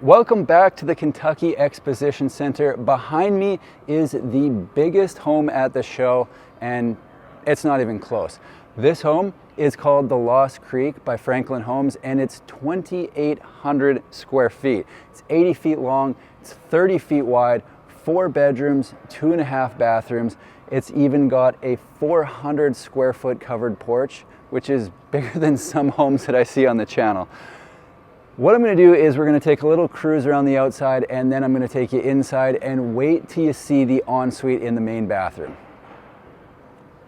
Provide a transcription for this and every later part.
Welcome back to the Kentucky Exposition Center. Behind me is the biggest home at the show, and it's not even close. This home is called the Lost Creek by Franklin Homes, and it's 2,800 square feet. It's 80 feet long, it's 30 feet wide, 4 bedrooms, 2.5 bathrooms. It's even got a 400 square foot covered porch, which is bigger than some homes that I see on the channel. What I'm going to do is we're going to take a little cruise around the outside, and then I'm going to take you inside and wait till you see the ensuite in the main bathroom.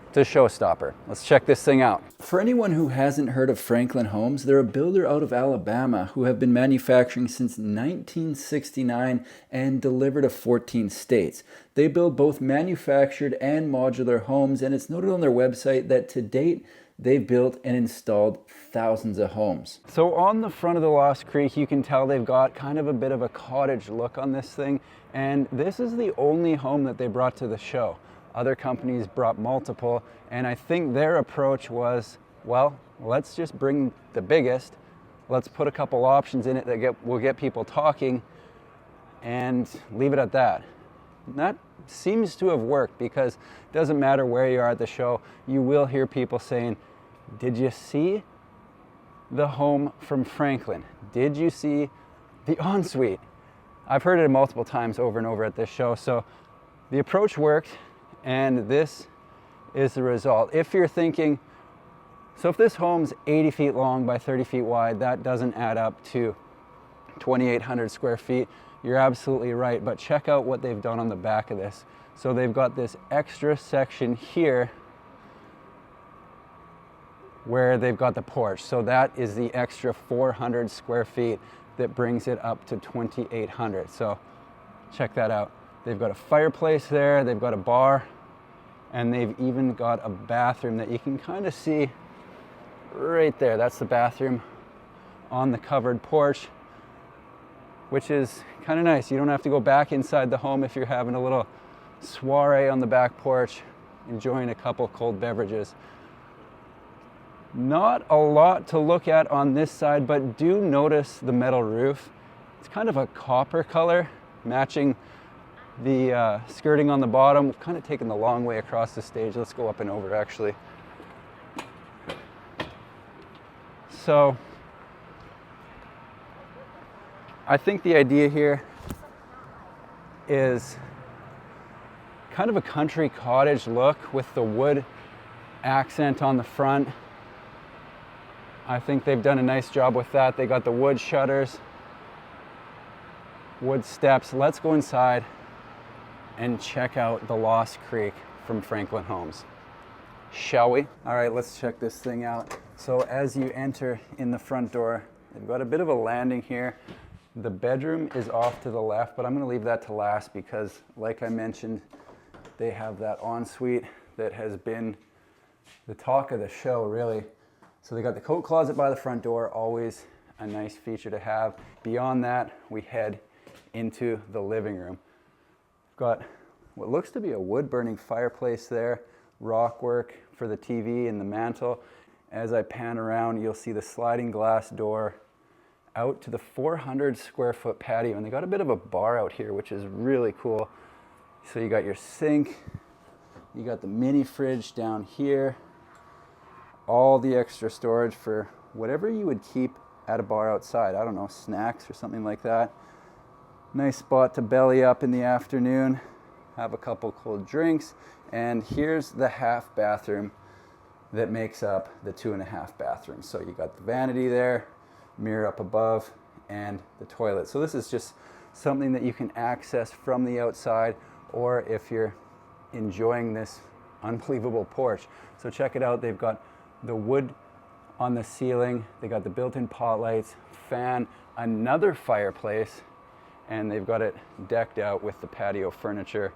It's a showstopper. Let's check this thing out. For anyone who hasn't heard of Franklin Homes, they're a builder out of Alabama who have been manufacturing since 1969 and delivered to 14 states. They build both manufactured and modular homes, and it's noted on their website that to date, they've built and installed thousands of homes. So on the front of the Lost Creek, you can tell they've got kind of a bit of a cottage look on this thing. And this is the only home that they brought to the show. Other companies brought multiple. And I think their approach was, well, let's just bring the biggest. Let's put a couple options in it that will get people talking and leave it at that. And that seems to have worked, because it doesn't matter where you are at the show, you will hear people saying, did you see the home from Franklin? Did you see the ensuite? I've heard it multiple times over and over at this show. So the approach worked, and this is the result. If you're thinking, so if this home's 80 feet long by 30 feet wide, that doesn't add up to 2,800 square feet. You're absolutely right, but check out what they've done on the back of this. So they've got this extra section here where they've got the porch. So that is the extra 400 square feet that brings it up to 2,800. So check that out. They've got a fireplace there, they've got a bar, and they've even got a bathroom that you can kind of see right there. That's the bathroom on the covered porch, which is kind of nice. You don't have to go back inside the home if you're having a little soiree on the back porch, enjoying a couple cold beverages. Not a lot to look at on this side, but do notice the metal roof. It's kind of a copper color, matching the skirting on the bottom. We've kind of taken the long way across the stage. Let's go up and over, actually. So I think the idea here is kind of a country cottage look with the wood accent on the front. I think they've done a nice job with that. They got the wood shutters, wood steps. Let's go inside and check out the Lost Creek from Franklin Homes. Shall we? All right, let's check this thing out. So as you enter in the front door, they've got a bit of a landing here. The bedroom is off to the left, but I'm going to leave that to last because, like I mentioned, they have that ensuite that has been the talk of the show, really. So they got the coat closet by the front door, always a nice feature to have. Beyond that, we head into the living room. We've got what looks to be a wood-burning fireplace there, rock work for the TV and the mantle. As I pan around, you'll see the sliding glass door out to the 400 square foot patio, and they got a bit of a bar out here, which is really cool. So you got your sink, you got the mini fridge down here, all the extra storage for whatever you would keep at a bar outside. I don't know, snacks or something like that. Nice spot to belly up in the afternoon, have a couple cold drinks, and here's the half bathroom that makes up the 2.5 bathrooms. So you got the vanity there, mirror up above, and the toilet. So this is just something that you can access from the outside, or if you're enjoying this unbelievable porch. So check it out. They've got the wood on the ceiling, they got the built-in pot lights, fan, another fireplace, and they've got it decked out with the patio furniture,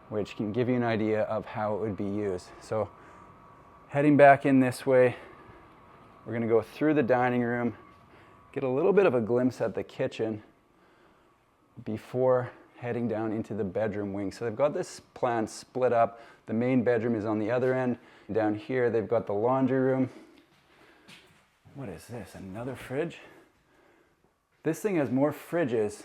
which can give you an idea of how it would be used. So heading back in this way, we're gonna go through the dining room, get a little bit of a glimpse at the kitchen before heading down into the bedroom wing. So they've got this plan split up. The main bedroom is on the other end. Down here, they've got the laundry room. What is this, another fridge? This thing has more fridges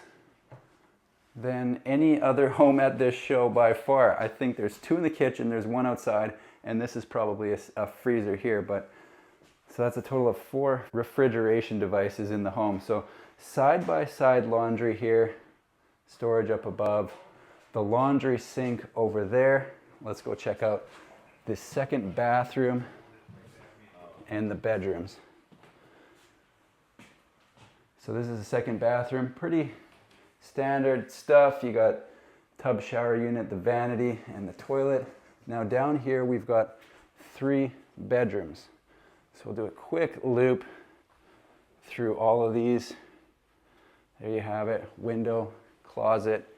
than any other home at this show by far. I think there's 2 in the kitchen, there's 1 outside, and this is probably a freezer here, but so that's a total of 4 refrigeration devices in the home. So side-by-side laundry here, storage up above, the laundry sink over there. Let's go check out the second bathroom and the bedrooms. So this is the second bathroom, pretty standard stuff. You got tub shower unit, the vanity, and the toilet. Now down here we've got 3 bedrooms. So we'll do a quick loop through all of these. There you have it, window, closet.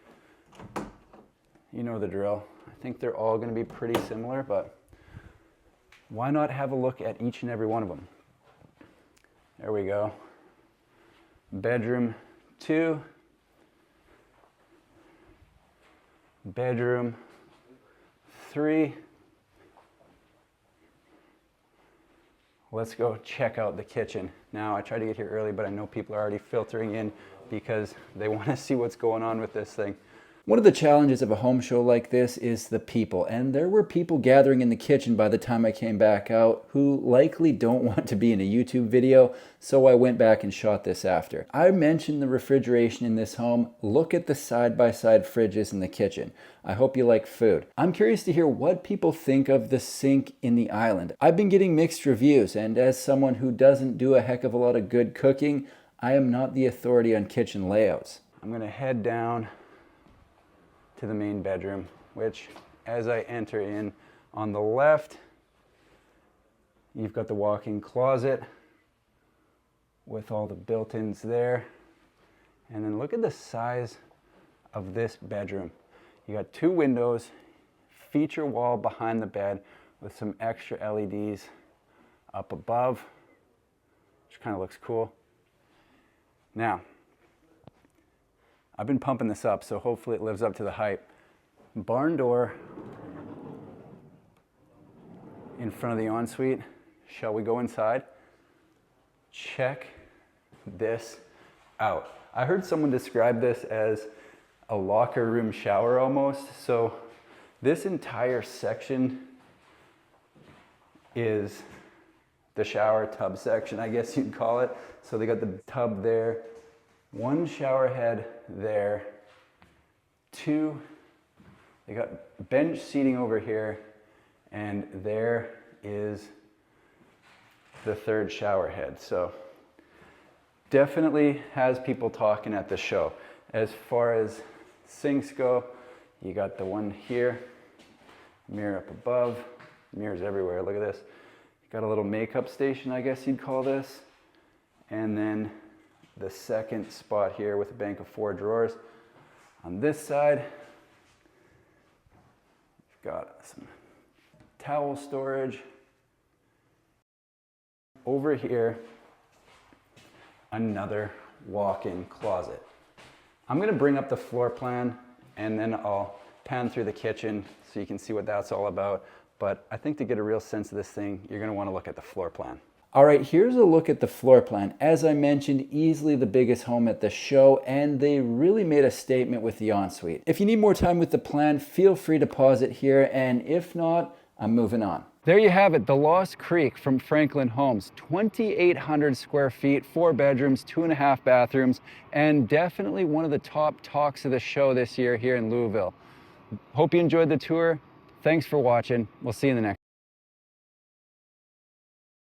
You know the drill. I think they're all gonna be pretty similar, but why not have a look at each and every one of them? There we go. Bedroom 2. Bedroom 3. Let's go check out the kitchen. Now, I tried to get here early, but I know people are already filtering in because they want to see what's going on with this thing. One of the challenges of a home show like this is the people, and there were people gathering in the kitchen by the time I came back out who likely don't want to be in a YouTube video, so I went back and shot this after. I mentioned the refrigeration in this home. Look at the side-by-side fridges in the kitchen. I hope you like food. I'm curious to hear what people think of the sink in the island. I've been getting mixed reviews, and as someone who doesn't do a heck of a lot of good cooking, I am not the authority on kitchen layouts. I'm gonna head down to the main bedroom, which as I enter in on the left, you've got the walk-in closet with all the built-ins there. And then look at the size of this bedroom. You got 2 windows, feature wall behind the bed with some extra LEDs up above, which kind of looks cool. Now, I've been pumping this up, so hopefully it lives up to the hype. Barn door in front of the ensuite. Shall we go inside? Check this out. I heard someone describe this as a locker room shower almost. So this entire section is the shower tub section, I guess you'd call it. So they got the tub there, 1 shower head there, 2, they got bench seating over here, and there is the 3rd shower head. So definitely has people talking at the show. As far as sinks go, you got the one here, mirror up above, mirrors everywhere, look at this. Got a little makeup station, I guess you'd call this. And then the second spot here with a bank of 4 drawers. On this side, you've got some towel storage. Over here, another walk-in closet. I'm gonna bring up the floor plan and then I'll pan through the kitchen so you can see what that's all about. But I think to get a real sense of this thing, you're gonna wanna look at the floor plan. All right, here's a look at the floor plan. As I mentioned, easily the biggest home at the show, and they really made a statement with the ensuite. If you need more time with the plan, feel free to pause it here, and if not, I'm moving on. There you have it, the Lost Creek from Franklin Homes. 2,800 square feet, 4 bedrooms, 2.5 bathrooms, and definitely one of the top talks of the show this year here in Louisville. Hope you enjoyed the tour. Thanks for watching. We'll see you in the next.